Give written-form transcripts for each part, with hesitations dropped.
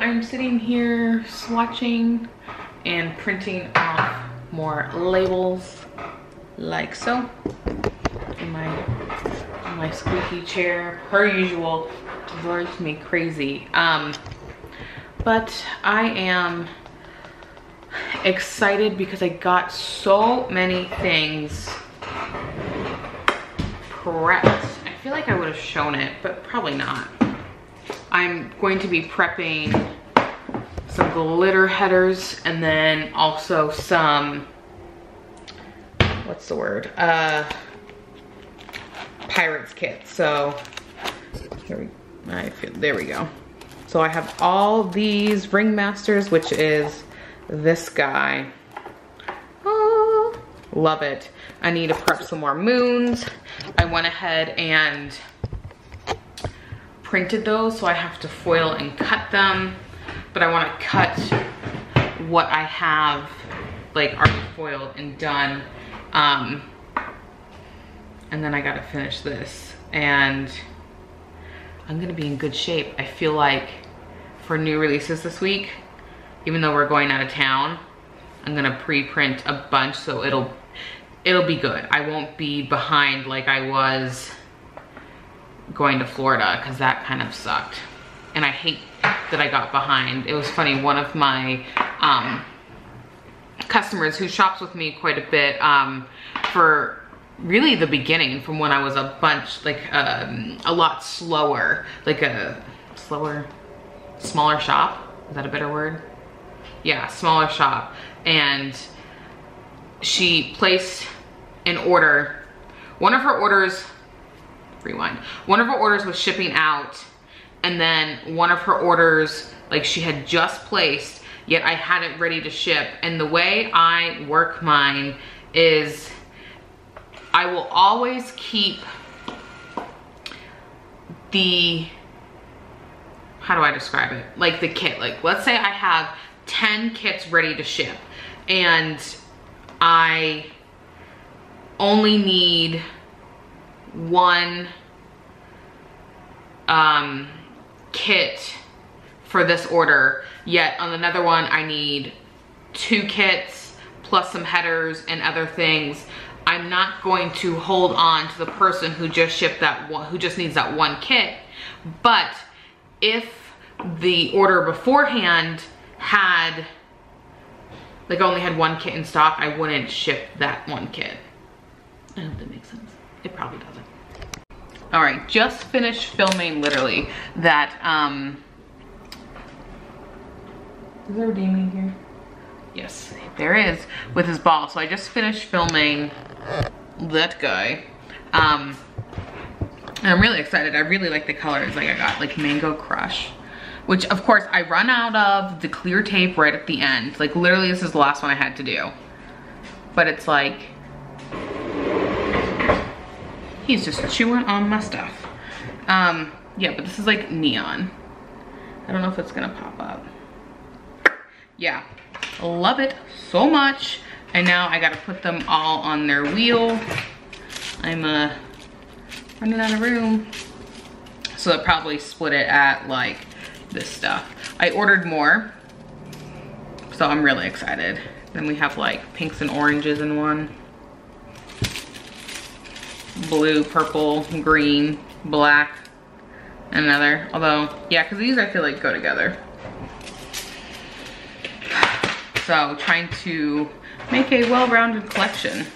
I'm sitting here swatching and printing off more labels like so in my squeaky chair per usual. It drives me crazy. But I am excited because I got so many things prepped. I feel like I would have shown it, but probably not. I'm going to be prepping some glitter headers and then also some, what's the word? Pirates kit. So there we go. So I have all these ringmasters, which is this guy. Oh, love it. I need to prep some more moons. I went ahead and printed those, so I have to foil and cut them, but I want to cut what I have like already foiled and done, and then I gotta finish this, and I'm gonna be in good shape. I feel like for new releases this week, even though we're going out of town, I'm gonna pre-print a bunch, so it'll be good. I won't be behind like I was going to Florida, because that kind of sucked. And I hate that I got behind. It was funny, one of my customers who shops with me quite a bit for really the beginning, from when I was a lot slower, like a smaller shop. Is that a better word? Yeah, smaller shop. And she placed an order. One of her orders was shipping out, and then one of her orders, like, she had just placed, yet I had it ready to ship. And the way I work mine is I will always keep the, how do I describe it? Like the kit, like let's say I have 10 kits ready to ship and I only need one kit for this order, yet on another one I need 2 kits plus some headers and other things. I'm not going to hold on to the person who just shipped that one, who just needs that one kit. But if the order beforehand had, like, only had 1 kit in stock, I wouldn't ship that 1 kit. I hope that makes sense. It probably doesn't. All right, just finished filming literally that, is there a demon here? Yes, there is, with his ball. So I just finished filming that guy. And I'm really excited. I really like the colors. Like, I got like Mango Crush, which of course I run out of the clear tape right at the end. Like, literally this is the last one I had to do. But it's like, he's just chewing on my stuff. Yeah, but this is like neon. I don't know if it's gonna pop up. Yeah, love it so much. And now I gotta put them all on their wheel. I'm running out of room. So I'll probably split it at like this stuff. I ordered more, so I'm really excited. Then we have like pinks and oranges in one. Blue, purple, green, black, and another. Although, yeah, because these I feel like go together. So trying to make a well-rounded collection.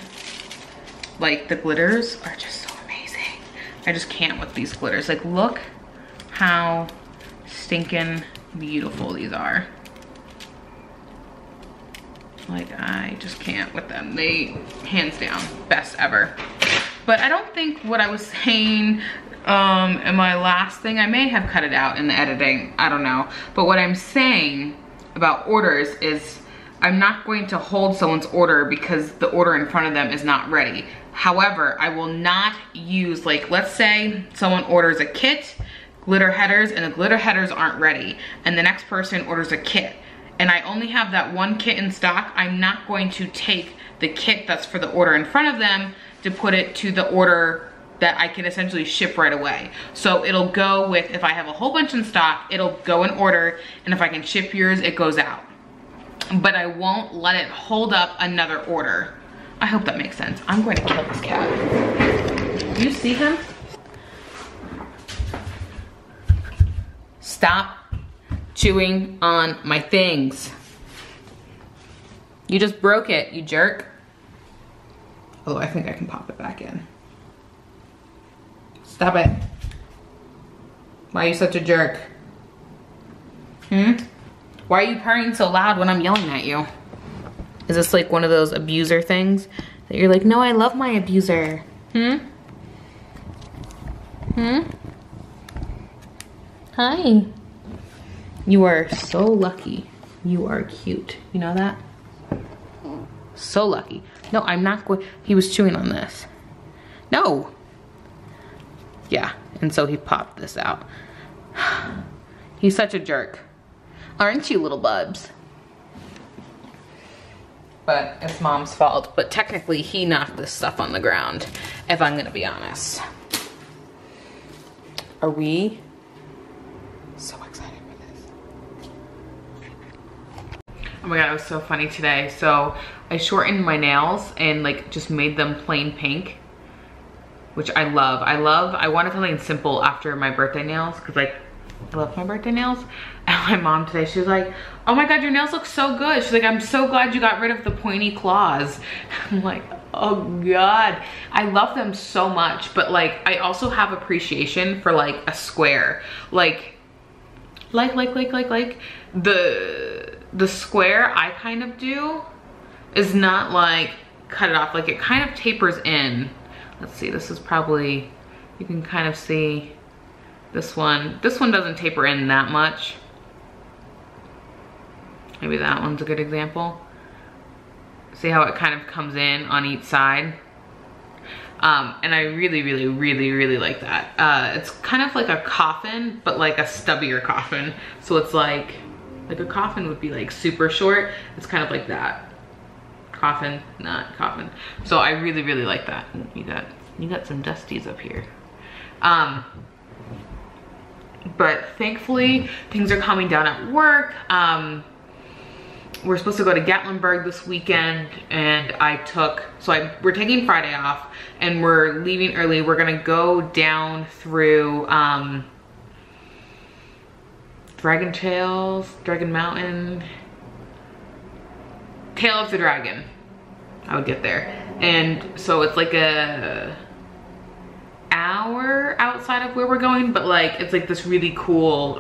Like, the glitters are just so amazing. I just can't with these glitters. Like, look how stinking beautiful these are. Like, I just can't with them. They, hands down, best ever. But I don't think what I was saying in my last thing, I may have cut it out in the editing, I don't know. But what I'm saying about orders is I'm not going to hold someone's order because the order in front of them is not ready. However, I will not use, like, let's say someone orders a kit, glitter headers, and the glitter headers aren't ready, and the next person orders a kit, and I only have that 1 kit in stock. I'm not going to take the kit that's for the order in front of them to put it to the order that I can essentially ship right away. So it'll go with, if I have a whole bunch in stock, it'll go in order, and if I can ship yours, it goes out. But I won't let it hold up another order. I hope that makes sense. I'm going to kill this cat. Do you see him? Stop chewing on my things. You just broke it, you jerk. Although I think I can pop it back in. Stop it. Why are you such a jerk? Why are you purring so loud when I'm yelling at you? Is this like one of those abuser things that you're like, no, I love my abuser? Hi. You are so lucky. You are cute. You know that? So lucky. No, I'm not going. He was chewing on this. No. Yeah, and so he popped this out. He's such a jerk. Aren't you, little bubs? But it's mom's fault. But technically, he knocked this stuff on the ground, if I'm gonna be honest. Are we so excited for this? Oh my god, it was so funny today. So I shortened my nails and like just made them plain pink, which I love. I wanted something simple after my birthday nails, because like I love my birthday nails. And my mom today, she was like, oh my god, your nails look so good. She's like, I'm so glad you got rid of the pointy claws. I'm like, oh god. I love them so much, but like I also have appreciation for like a square. Like the square I kind of do is not like cut it off. Like it kind of tapers in. Let's see, this is probably, you can kind of see this one. This one doesn't taper in that much. Maybe that one's a good example. See how it kind of comes in on each side? And I really like that. It's kind of like a coffin, but like a stubbier coffin. So it's like a coffin would be like super short. It's kind of like that. Coffin, not coffin. So I really like that. You got some dusties up here. But thankfully things are calming down at work. We're supposed to go to Gatlinburg this weekend, and we're taking Friday off and we're leaving early. We're gonna go down through Dragon Trails, Dragon Mountain, Tail of the Dragon. I would get there. And so it's like a hour outside of where we're going, but like it's like this really cool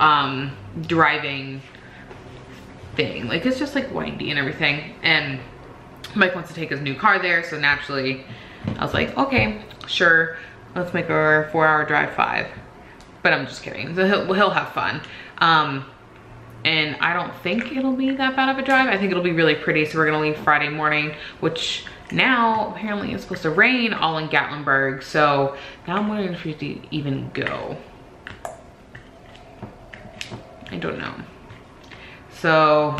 driving thing. Like it's just like windy and everything, and Mike wants to take his new car there, so naturally I was like, okay, sure, let's make our 4-hour drive 5. But I'm just kidding. So he'll have fun. And I don't think it'll be that bad of a drive. I think it'll be really pretty. So we're gonna leave Friday morning, which now apparently it's supposed to rain all in Gatlinburg. So now I'm wondering if we should even go. I don't know. So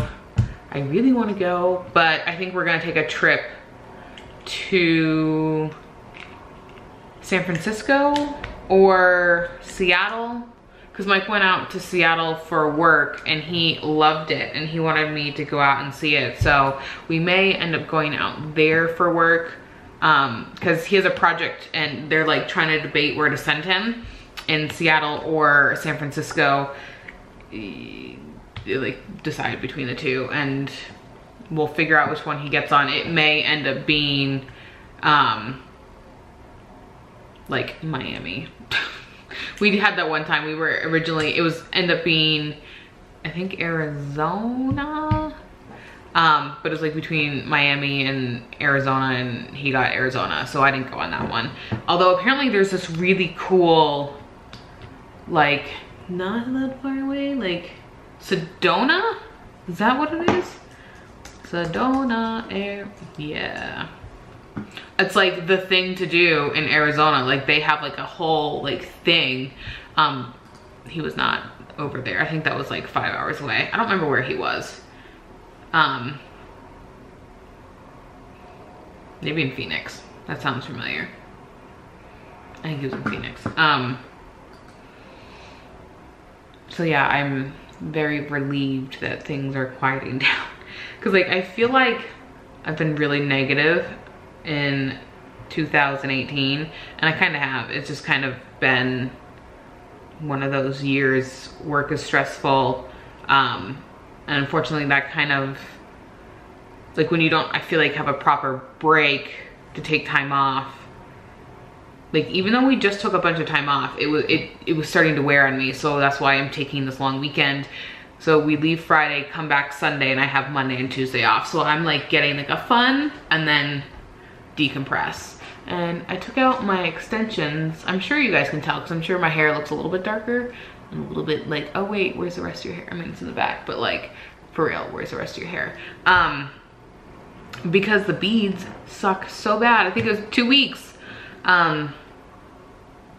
I really want to go, but I think we're gonna take a trip to San Francisco or Seattle, because Mike went out to Seattle for work and he loved it and he wanted me to go out and see it. So we may end up going out there for work, because he has a project and they're like trying to debate where to send him, in Seattle or San Francisco. Like decide between the two, and we'll figure out which one he gets on. It may end up being like Miami. We had that one time. We were originally, end up being, I think, Arizona. But it was like between Miami and Arizona, and he got Arizona, so I didn't go on that one. Although apparently there's this really cool, like, not that far away, like Sedona? Is that what it is? Sedona, yeah. It's like the thing to do in Arizona. Like they have like a whole like thing. He was not over there. I think that was like 5 hours away. I don't remember where he was. Maybe in Phoenix. That sounds familiar. I think he was in Phoenix. So yeah, I'm very relieved that things are quieting down. Cause like, I feel like I've been really negative in 2018, and I kind of have. It's just kind of been one of those years. Work is stressful, and unfortunately that kind of, like when you don't, I feel like, have a proper break to take time off. Like even though we just took a bunch of time off, it was starting to wear on me. So that's why I'm taking this long weekend. So we leave Friday, come back Sunday, and I have Monday and Tuesday off. So I'm like getting like a fun and then decompress. And I took out my extensions. I'm sure you guys can tell because I'm sure my hair looks a little bit darker and a little bit like, oh wait, where's the rest of your hair? I mean, it's in the back, but like for real, where's the rest of your hair? Because the beads suck so bad. I think it was 2 weeks.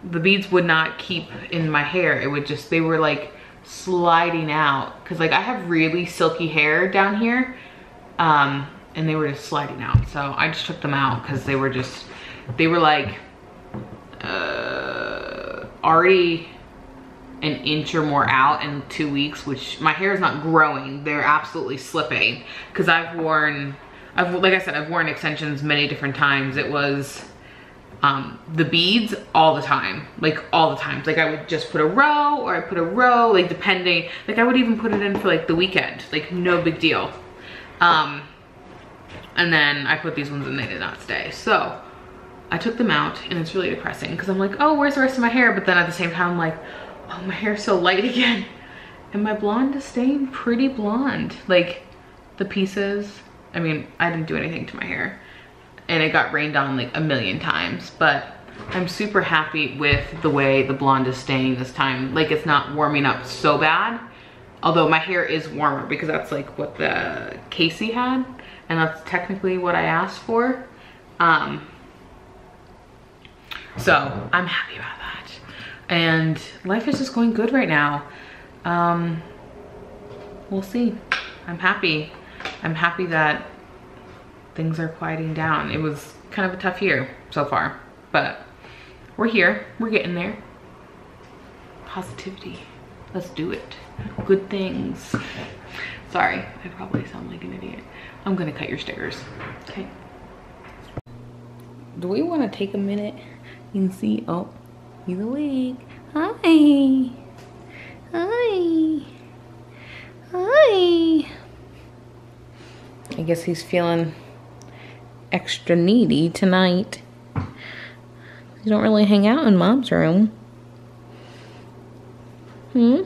The beads would not keep in my hair. It would just, they were like sliding out. Cause like I have really silky hair down here. And they were just sliding out. So I just took them out cause they were like, already an inch or more out in 2 weeks, which my hair is not growing. They're absolutely slipping. Cause like I said, I've worn extensions many different times. It was, the beads all the time, like all the times. Like I would just put a row, or I put a row, like depending, like I would even put it in for like the weekend, like no big deal. And then I put these ones and they did not stay. So I took them out and it's really depressing because I'm like, oh, where's the rest of my hair? But then at the same time, I'm like, oh, my hair's so light again. And my blonde is staying pretty blonde. Like the pieces, I mean, I didn't do anything to my hair. And it got rained on like a million times, but I'm super happy with the way the blonde is staying this time. Like it's not warming up so bad, although my hair is warmer because that's like what the Casey had, and that's technically what I asked for. So I'm happy about that. And life is just going good right now. We'll see. I'm happy. I'm happy that things are quieting down. It was kind of a tough year so far, but we're here, we're getting there. Positivity, let's do it. Good things. Sorry, I probably sound like an idiot. I'm gonna cut your stickers, okay? Do we wanna take a minute and see, oh, he's awake. Hi, hi, hi. I guess he's feeling extra needy tonight. You don't really hang out in Mom's room. Hmm?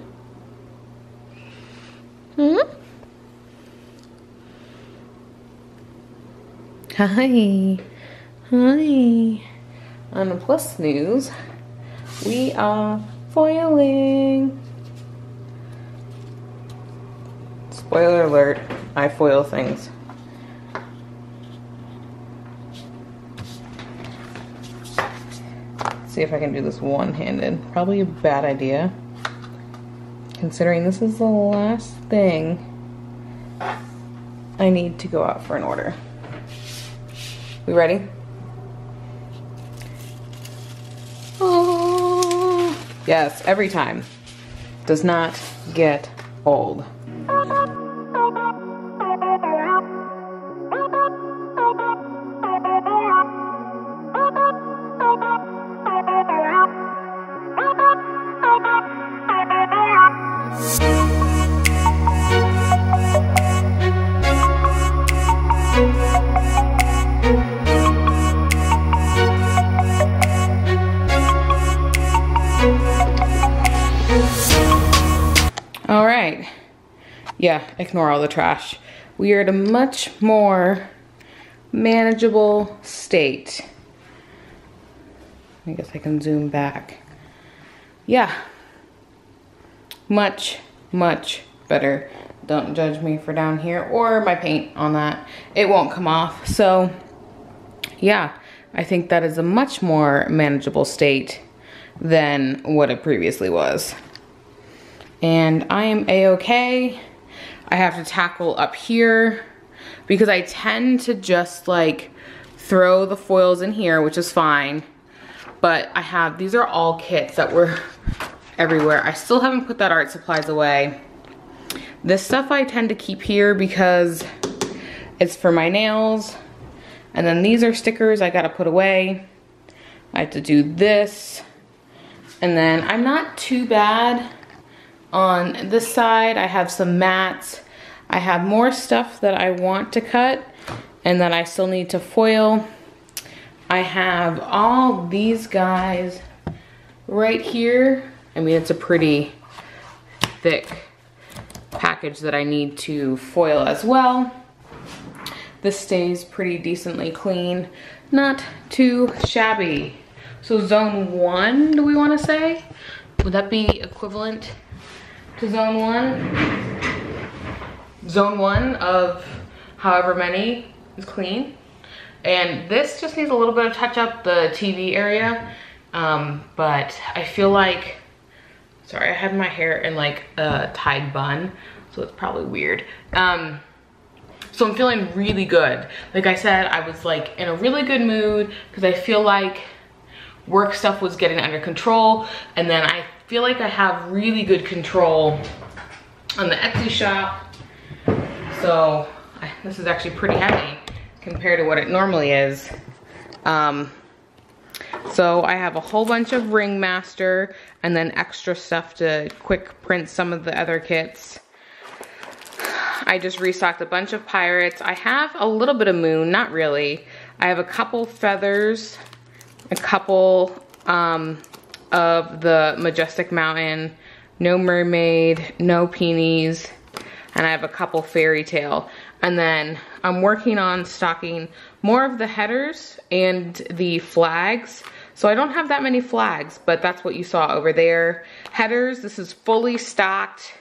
Hi. Hi. On the plus news, we are foiling. Spoiler alert, I foil things. See if I can do this one-handed. Probably a bad idea, considering this is the last thing I need to go out for an order. We ready? Oh, yes, every time. Does not get old. All right. Yeah, ignore all the trash. We are at a much more manageable state. I guess I can zoom back. Yeah. Much, much better. Don't judge me for down here or my paint on that. It won't come off. So yeah, I think that is a much more manageable state than what it previously was. And I am a-okay. I have to tackle up here because I tend to just like throw the foils in here, which is fine. But I have, these are all kits that were everywhere. I still haven't put that art supplies away. This stuff I tend to keep here because it's for my nails. And then these are stickers I gotta put away. I have to do this. And then I'm not too bad on this side. I have some mats. I have more stuff that I want to cut and that I still need to foil. I have all these guys right here. I mean, it's a pretty thick package that I need to foil as well. This stays pretty decently clean, not too shabby. So zone 1, do we want to say? Would that be equivalent to zone 1? Zone 1 of however many is clean. And this just needs a little bit of touch up, the TV area. But I feel like, sorry, I have my hair in like a tied bun, so it's probably weird. So I'm feeling really good. Like I said, I was like in a really good mood because I feel like work stuff was getting under control. And then I feel like I have really good control on the Etsy shop. So this is actually pretty heavy compared to what it normally is. So I have a whole bunch of Ringmaster and then extra stuff to quick print some of the other kits. I just restocked a bunch of Pirates. I have a little bit of Moon, not really. I have a couple Feathers, a couple of the Majestic Mountain, no Mermaid, no Peonies, and I have a couple Fairy Tale. And then I'm working on stocking more of the headers and the flags. So I don't have that many flags, but that's what you saw over there. Headers, this is fully stocked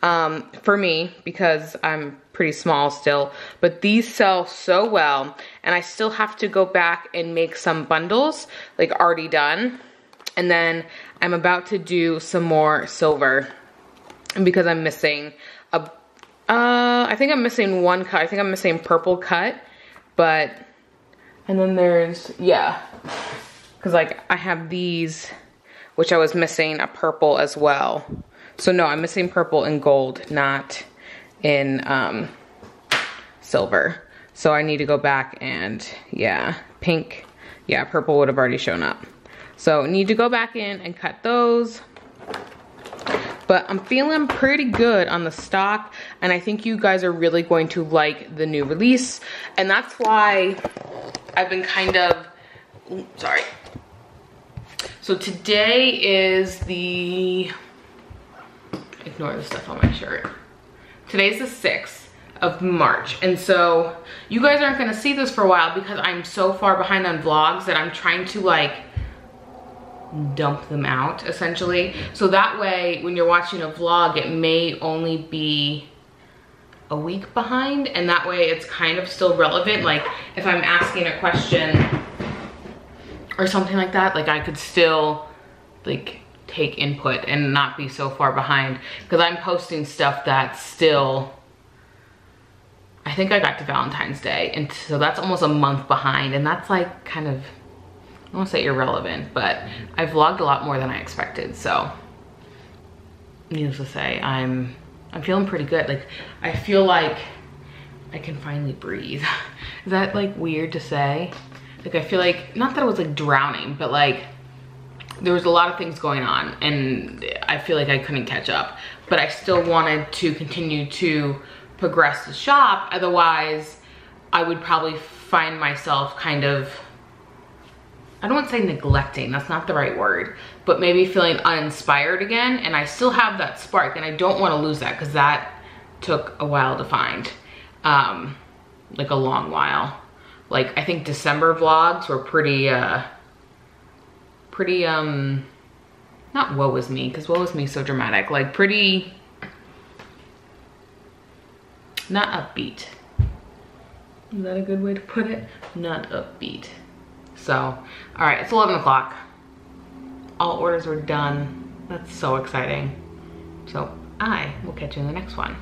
for me because I'm pretty small still, but these sell so well. And I still have to go back and make some bundles, like already done. And then I'm about to do some more silver because I'm missing a I think I'm missing one cut. I think I'm missing purple cut, but, and then there's, yeah, because like I have these, which I was missing a purple as well. So no, I'm missing purple and gold, not in silver. So I need to go back and, yeah, pink, yeah, purple would have already shown up. So need to go back in and cut those. But I'm feeling pretty good on the stock, and I think you guys are really going to like the new release. And that's why I've been kind of, sorry. So today is the, ignore the stuff on my shirt. Today's the 6th of March. And so you guys aren't gonna see this for a while because I'm so far behind on vlogs that I'm trying to like dump them out essentially. So that way when you're watching a vlog, it may only be a week behind, and that way it's kind of still relevant. Like if I'm asking a question or something like that, like I could still like take input and not be so far behind, because I'm posting stuff that's still, I think I got to Valentine's Day, and so that's almost a month behind, and that's like kind of, I won't say irrelevant, but I vlogged a lot more than I expected. So needless to say, I'm feeling pretty good. Like I feel like I can finally breathe. Is that like weird to say? Like I feel like, not that I was like drowning, but like there was a lot of things going on and I feel like I couldn't catch up, but I still wanted to continue to progress the shop. Otherwise I would probably find myself kind of, I don't want to say neglecting, that's not the right word, but maybe feeling uninspired again. And I still have that spark and I don't want to lose that, because that took a while to find, like a long while. Like I think December vlogs were pretty, not woe is me, because woe is me so dramatic, like pretty, not upbeat. Is that a good way to put it? Not upbeat. So, all right, it's 11 o'clock. All orders were done. That's so exciting. So I will catch you in the next one.